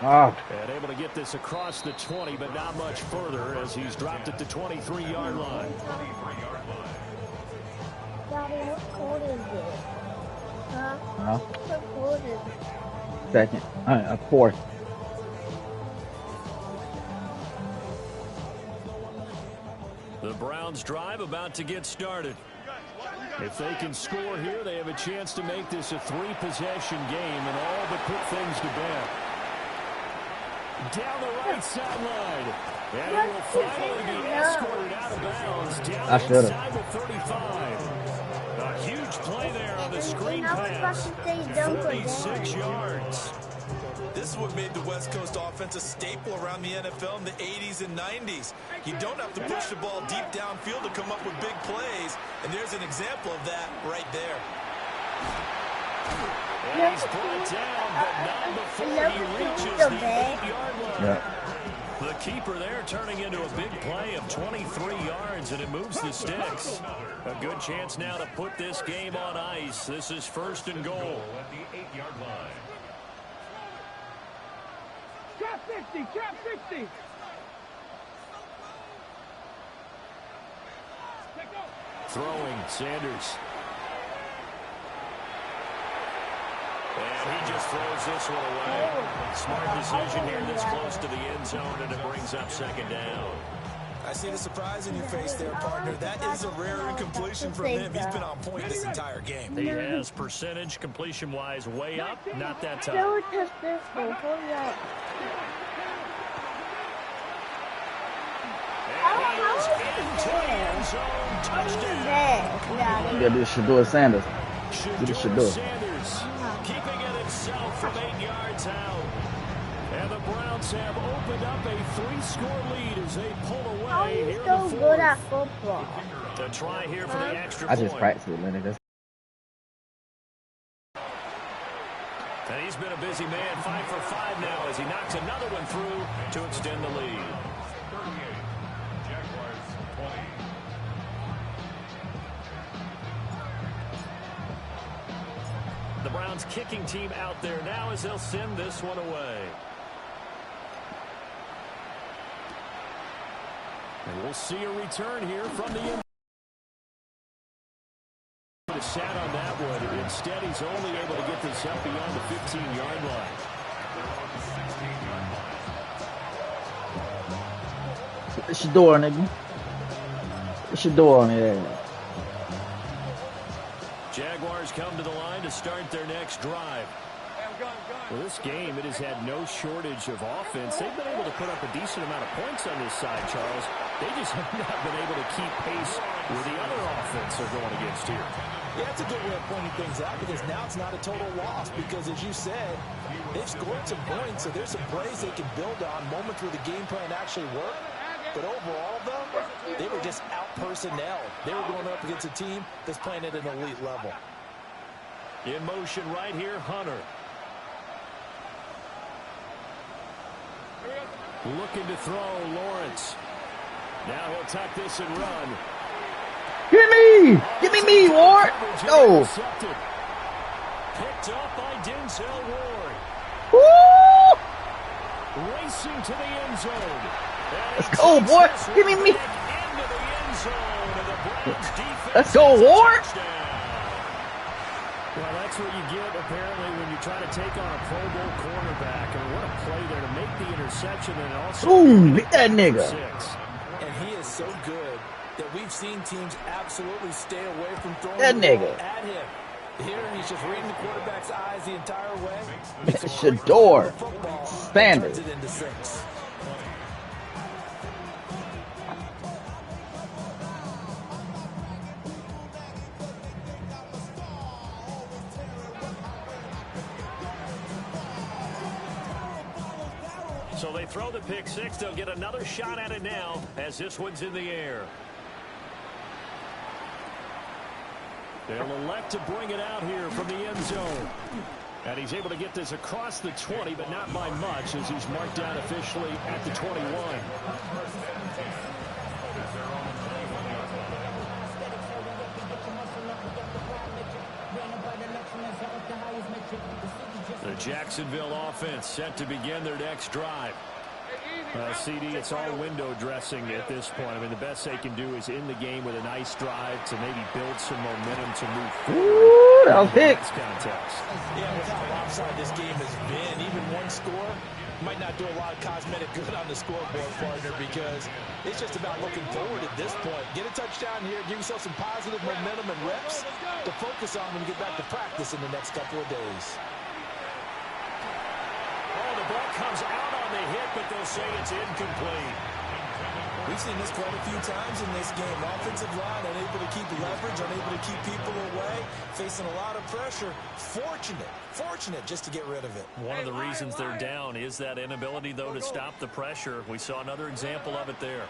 And able to get this across the 20, but not much further as he's dropped at the 23-yard line. Daddy, what code is it? Huh? What code is it? 2nd. 4th. The Browns drive about to get started. If they can score here, they have a chance to make this a 3-possession game and all but put things to bed. Down the right sideline. And he will finally be escorted out of bounds down inside the 35. A huge play there on the screen pass. 46 yards. This is what made the West Coast offense a staple around the NFL in the 80s and 90s. You don't have to push the ball deep downfield to come up with big plays, and there's an example of that right there. And he's brought down, but not before he reaches the 8-yard line. Yeah. The keeper there turning into a big play of 23 yards, and it moves the sticks. A good chance now to put this game on ice. This is 1st and goal. At the 8-yard line. Trap 60, trap 60. Throwing, Sanders. And he just throws this one away. Smart decision here this close to the end zone, and it brings up 2nd down. I see the surprise in your face there, partner. That is a rare incompletion from him. He's been on point this entire game. He has percentage completion-wise way up, not that time. No, just this one. Hold on. You gotta do Shador Sanders. Shador Sanders keeping it himself from 8 yards out. And the Browns have opened up a 3-score lead as they pull away. How are you here in so the good at fourth. football? The try here for the extra I just point. practiced with Leonard. That's And he's been a busy man, 5 for 5 now as he knocks another one through to extend the lead. 38. Jaguars 20. The Browns kicking team out there now as they'll send this one away. And we'll see a return here from the end. Sat on that one. Instead, he's only able to get this up beyond the 15-yard line. it's your door, nigga. It's your door on there. Jaguars come to the line to start their next drive. Well, this game, it has had no shortage of offense. They've been able to put up a decent amount of points on this side, Charles. They just have not been able to keep pace with the other offense they're going against here. Yeah, that's a good way of pointing things out because now it's not a total loss because, as you said, they've scored some points, so there's some plays they can build on, moments where the game plan actually worked. But overall, though, they were just out-personnel. They were going up against a team that's playing at an elite level. In motion right here, Hunter. Looking to throw, Lawrence. Now he'll tuck this and run. Give me! Give me, Ward! Go! Picked up by Denzel Ward. Woo! Racing to the end zone. Let's go, boy! Give me. Into the end zone, and the Browns defense Let's go, Ward! Well, that's what you get, apparently, when you try to take on a Pro Bowl cornerback. I mean, what a play there to make the interception and also... Boom! Beat that nigga. And he is so good that we've seen teams absolutely stay away from throwing That the nigga. ball at him. Here, he's just reading the quarterback's eyes the entire way. Shador. Standard. Turns it into 6. So they throw the pick 6. They'll get another shot at it now as this one's in the air. They'll elect to bring it out here from the end zone. And he's able to get this across the 20, but not by much as he's marked down officially at the 21. The Jacksonville offense set to begin their next drive. CD, it's all window dressing at this point. I mean, the best they can do is in the game with a nice drive to maybe build some momentum to move forward. Ooh, that was big. Contest. Yeah, with how lopsided this game has been, even one score might not do a lot of cosmetic good on the scoreboard, partner, because it's just about looking forward at this point. Get a touchdown here, give yourself some positive momentum and reps to focus on when you get back to practice in the next couple of days. Oh, the ball comes out on the hit, but they'll say it's incomplete. We've seen this quite a few times in this game. Offensive line unable to keep leverage, unable to keep people away, facing a lot of pressure. Fortunate just to get rid of it. One of the reasons they're down is that inability, though, to stop the pressure. We saw another example of it there.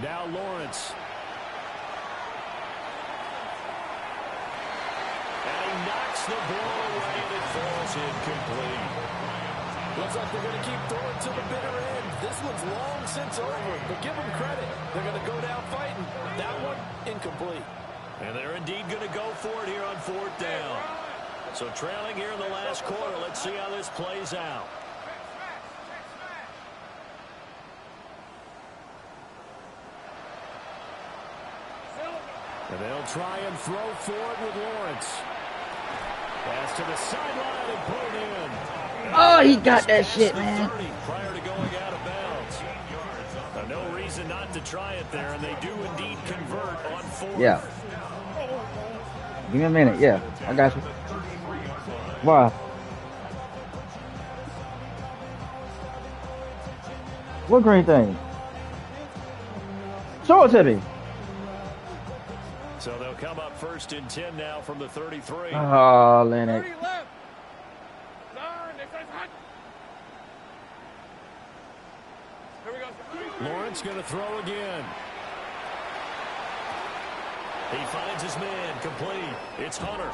Now Lawrence. And he knocks the ball away and it falls incomplete. Looks like they're going to keep throwing to the bitter end. This one's long since over, but give them credit. They're going to go down fighting. That one, incomplete. And they're indeed going to go for it here on 4th down. So trailing here in the last quarter. Let's see how this plays out. And they'll try and throw for it with Lawrence. Pass to the sideline and put it in. Oh, he got that shit, man. Prior to going out of bounds. No reason not to try it there, and they do indeed convert on 4th. Yeah. Give me a minute. Yeah, I got you. Wow. What green thing? Show it to me. So they'll come up 1st and 10 now from the 33. Oh, Leonard. Lawrence going to throw again. He finds his man, complete. It's Hunter.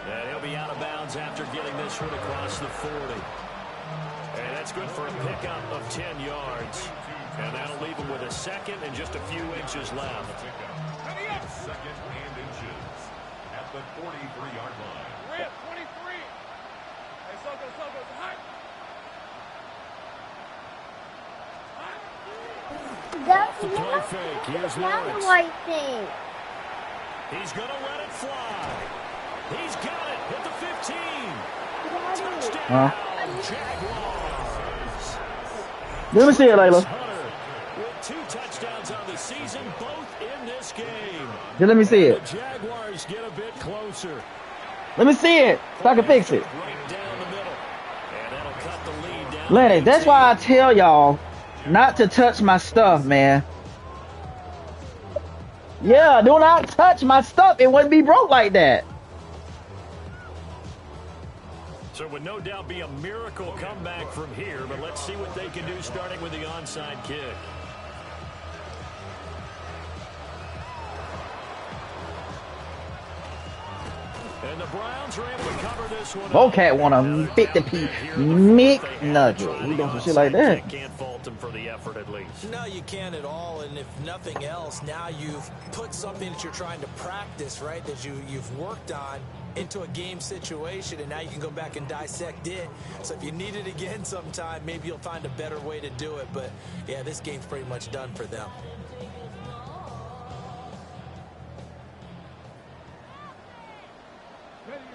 And he'll be out of bounds after getting this one across the 40. And that's good for a pickup of 10 yards. And that'll leave him with a second and just a few inches left. Second and inches at the 43-yard line. Rip, 23. Hey, Soko, hot. That's The play fake. Here's not the Lawrence. right thing. He's going to let it fly. He's got it at the 15. Huh? Touchdown, Jaguars. Let me see it, Layla. Hunter with 2 touchdowns on the season, both in this game. Just let me see it. The Jaguars get a bit closer. Let me see it so I can fix it. Right down the middle. And that'll cut the lead down. Lenny, that's why I tell y'all not to touch my stuff, man. Yeah, do not touch my stuff. It wouldn't be broke like that. So it would no doubt be a miracle comeback from here, but let's see what they can do starting with the onside kick. And the Browns are able to cover this one. Bowcat want a 50p McNugget. We doing some shit like that. Can't fault him for the effort at least. No, you can't at all. And if nothing else, now you've put something that you're trying to practice, right, that you've worked on into a game situation, and now you can go back and dissect it. So if you need it again sometime, maybe you'll find a better way to do it. But, yeah, this game's pretty much done for them.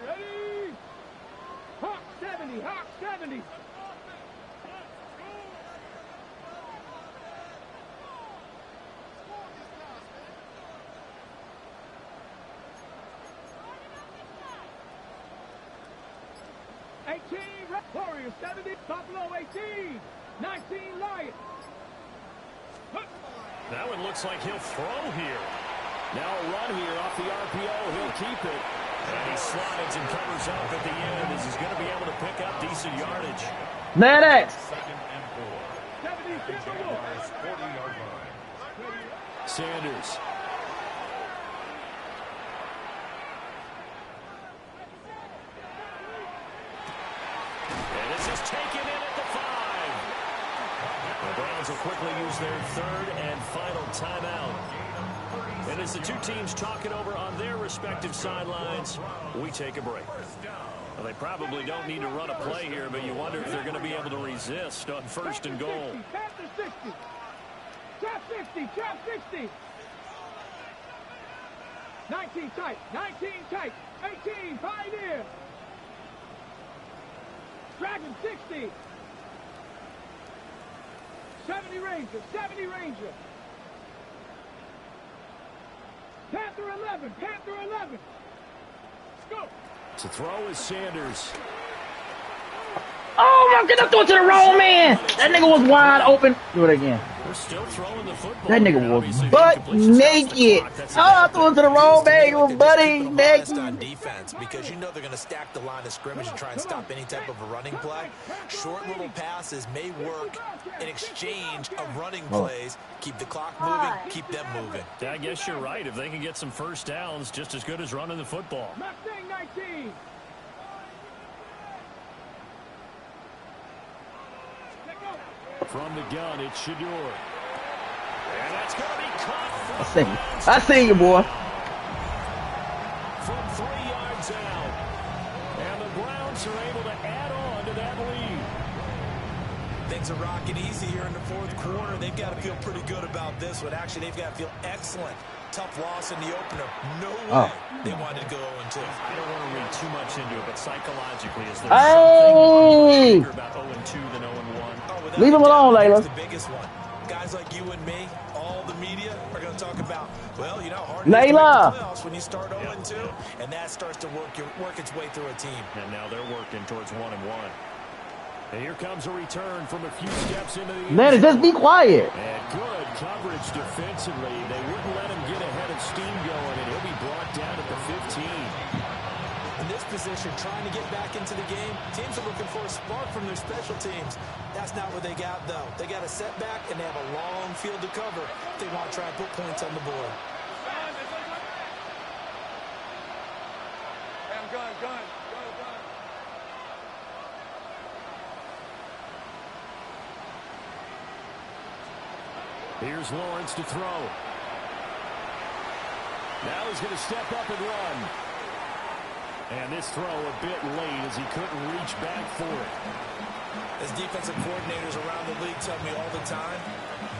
Ready? Hawk 70, Hawk 70. Warriors 70, Buffalo 18, 19 Lions. That one looks like he'll throw here. Now a run here off the RPO. He'll keep it. And he slides and covers up at the end as he's going to be able to pick up decent yardage. Maddox. Second and 4. 40-yard line. Sanders. And this is taken in at the 5. The Browns will quickly use their third and final timeout. And as the two teams talk it over on their respective sidelines, we take a break. Well, they probably don't need to run a play here, but you wonder if they're going to be able to resist on first and goal. Panther 60. Trap 60. Trap 60. 19 tight. 19 tight. 18 Pioneer. Dragon 60. 70 Ranger. 70 Ranger. Panther 11. Panther 11. Let's go. To throw is Sanders. Oh, I'm gonna throw it to the wrong man. That nigga was wide open. Do it again. They're still throwing the football. That nigga was butt naked. Oh, I threw it to the wrong man. He was buddy naked. On defense, because you know they're going to stack the line of scrimmage and try and stop any type of a running play. Short little passes may work in exchange of running plays. Keep the clock moving, keep them moving. I guess you're right. If they can get some first downs, just as good as running the football. Mustang 19. From the gun, it's Shedeur. And that's going to be caught. I see you, boy. From 3 yards out. And the Browns are able to add on to that lead. Things are rocking easy here in the fourth quarter. They've got to feel pretty good about this one. Actually, they've got to feel excellent. Tough loss in the opener. No way they wanted to go 0-2. I don't want to read too much into it, but psychologically, is there Hey! something about 0-2 than 0-1? Leave him alone, Layla. That's the biggest one. Guys like you and me, all the media are going to talk about, well, you know, hard to make the playoffs when you start 0-2, and that starts to work its way through a team. And now they're working towards 1-1. And here comes a return from a few steps into the Man, just be quiet. And good coverage defensively. They wouldn't let him get ahead of steam going, and he'll be brought down at the 15. In this position, trying to get back into the game, teams are looking for a spark from their special teams. That's not what they got, though. They got a setback, and they have a long field to cover if they want to try and put points on the board. Gun. Here's Lawrence to throw. Now he's going to step up and run. And this throw a bit late as he couldn't reach back for it. As defensive coordinators around the league tell me all the time,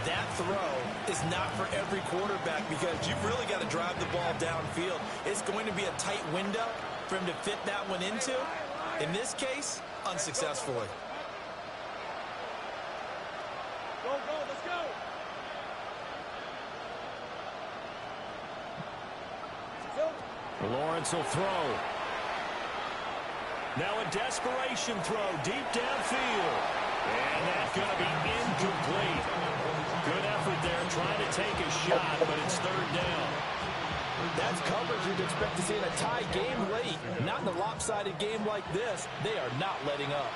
that throw is not for every quarterback because you've really got to drive the ball downfield. It's going to be a tight window for him to fit that one into. In this case, unsuccessfully. Go, let's go. Lawrence will throw. Now a desperation throw deep downfield. And that's going to be incomplete. Good effort there trying to take a shot, but it's third down. That's coverage you'd expect to see in a tie game late. Not in a lopsided game like this. They are not letting up.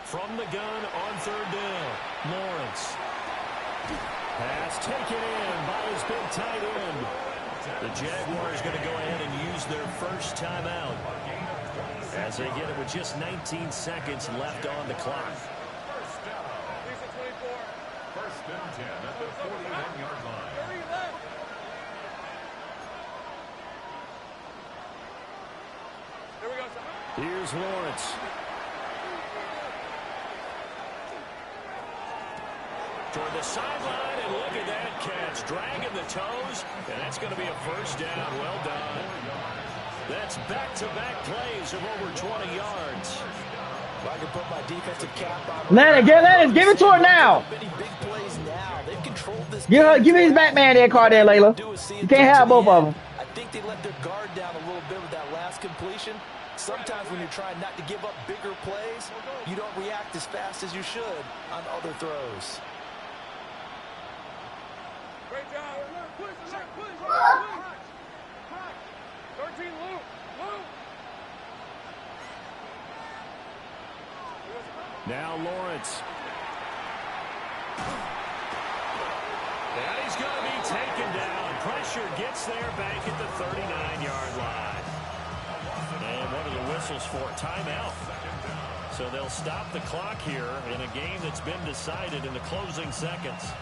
From the gun on third down, Lawrence. Pass taken in by his big tight end. The Jaguars going to go ahead and use their first timeout as they get it with just 19 seconds left on the clock. First and 10 at the 41-yard line. Here's Lawrence. Toward the sideline, and look at that catch. Dragging the toes, and that's going to be a first down. Well done. That's back-to-back plays of over 20 yards. If I can put my defensive cap on. Let it, give it to her now. Big plays now. They've controlled this. Give me his Batman there card there, Layla. You can't have both of them. I think they let their guard down a little bit with that last completion. Sometimes when you're trying not to give up bigger plays, you don't react as fast as you should on other throws. Great job. Push. 13, Luke. Now Lawrence. And he's going to be taken down. Pressure gets there back at the 39-yard line. And what are the whistles for? Timeout. So they'll stop the clock here in a game that's been decided in the closing seconds.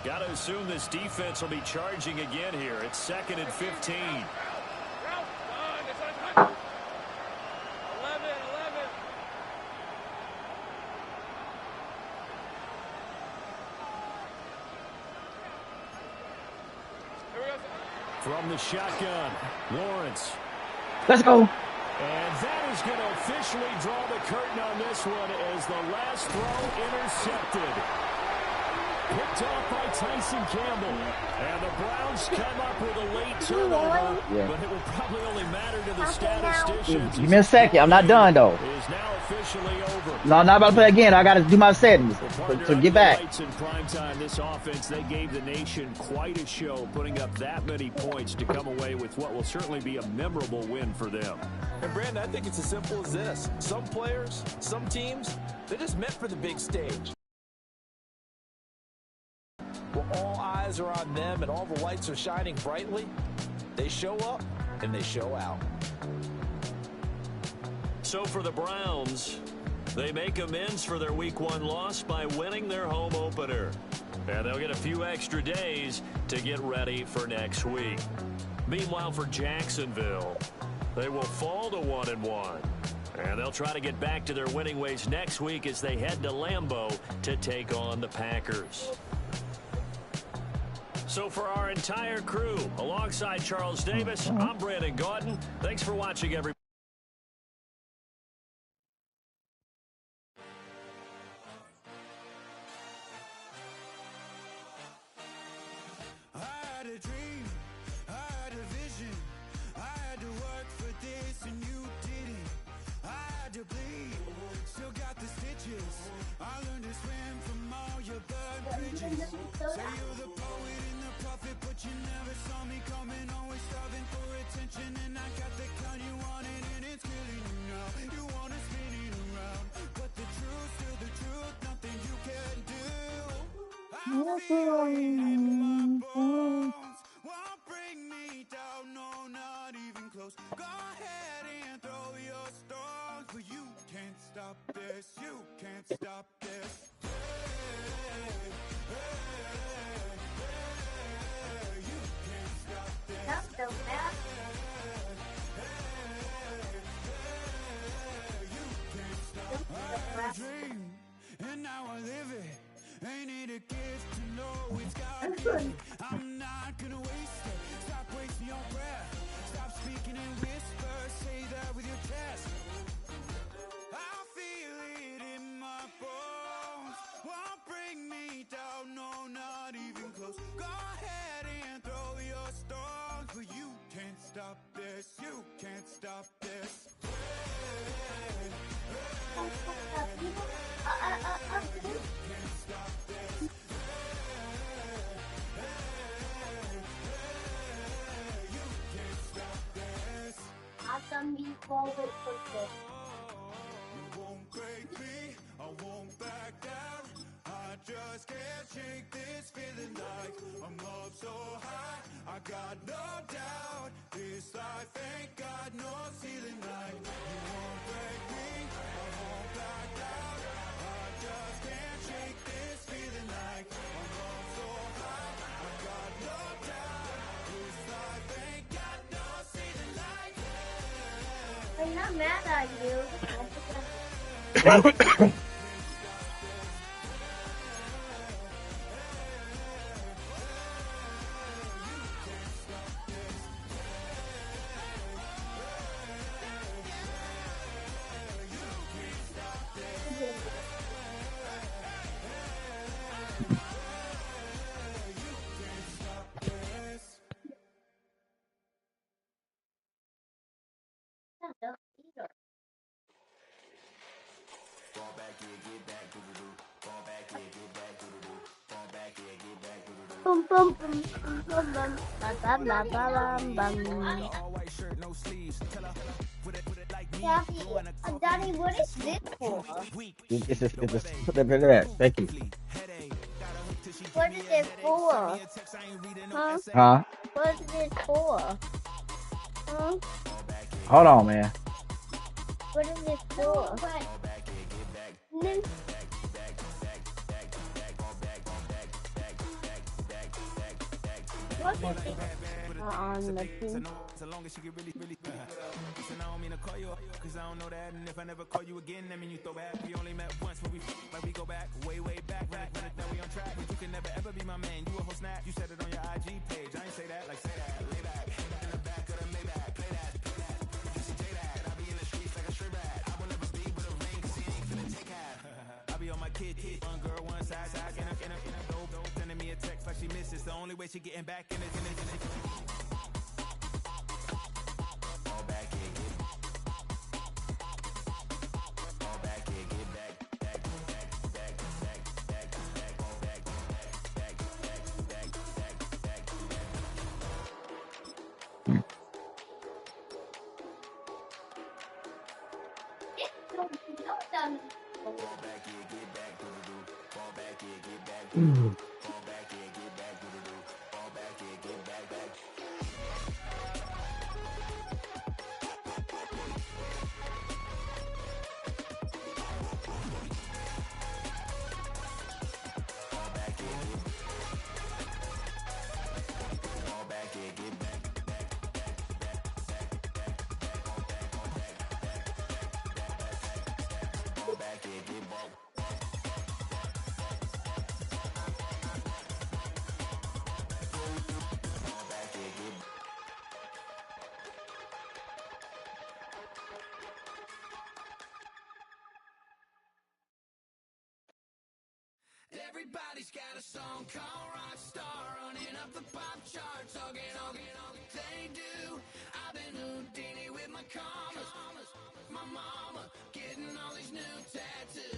Got to assume this defense will be charging again here. It's 2nd and 15. 11. From the shotgun, Lawrence. Let's go. And that is going to officially draw the curtain on this one as the last throw intercepted. Picked off by Tyson Campbell. And the Browns come up with a late turnover, but it will probably only matter to the statisticians. Give me a second. I'm not done, though. Is now officially over. No, I'm not about to play again. I got to do my settings. So get back. In prime time, this offense, they gave the nation quite a show, putting up that many points to come away with what will certainly be a memorable win for them. And Brandon, I think it's as simple as this. Some players, some teams, they're just meant for the big stage. Well, all eyes are on them and all the lights are shining brightly. They show up and they show out. So for the Browns, they make amends for their Week 1 loss by winning their home opener. And they'll get a few extra days to get ready for next week. Meanwhile, for Jacksonville, they will fall to 1-1. And they'll try to get back to their winning ways next week as they head to Lambeau to take on the Packers. So for our entire crew, alongside Charles Davis, I'm Brandon Gaudin. Thanks for watching, everybody. I had a dream, I had a vision, I had to work for this and you didn't. I had to to bleed. Still got the stitches. I learned to swim from all your blood bridges. Say you're the poet and the prophet, but you never saw me coming. Always starving for attention, and I got the kind you wanted, and it's killing you now. You wanna spin it around, but the truth, still the truth, nothing you can do. I feel it in my bones. Won't bring me down, no, not even close. Go ahead and throw your stones, but you can't stop this. You can't stop this. Hey, hey, hey, you can't stop this. That's so bad. I had a dream, and now I live it. Ain't it a gift to know it's God-given? I'm not gonna waste it. Stop wasting your breath. Stop speaking in whispers. Say that with your chest. I feel it in my bones. Won't bring me down, no, not even close. Go ahead and throw your stones, but you can't stop this. You can't stop this. Hey, hey, Awesome meatball with cookies. you won't break me, I won't back down. I just can't shake this feeling like I'm up so high. I got no doubt, this life ain't got no ceiling like. You won't break me, I won't back down. I just can't shake this feeling like I'm up so high. I got no doubt, this life ain't got no ceiling like. I'm not mad at you. Boom, boom, boom, boom, boom, boom. Ba, ba, ba, ba, bum, bum. Daddy, what is this for? Look at that. Becky. What is it for? Huh? Huh? What is it for? Huh? Hold on, man. What is it for? Nin- What is it? On the team. So long as she get really listen, I don't mean to call you up, cause I don't know that. And if I never call you again, that mean you throw back. We only met once, but we go back, way back. Run it, then we on track. But you can never ever be my man. You a whole snap. You said it on your IG page. I ain't say that, like say that. Lay back, in the back of the Maybach. Play that. You see J that. I be in the streets like a stray rat. I will never be with a ring, cause he ain't finna take half. I be on my kid. One girl, one side. In a dope. Sending me a text like she misses. The only way she getting back in it. Everybody's got a song called Rockstar, running up the pop charts, all they do. I've been Houdini with my commas, my mama getting tattoo.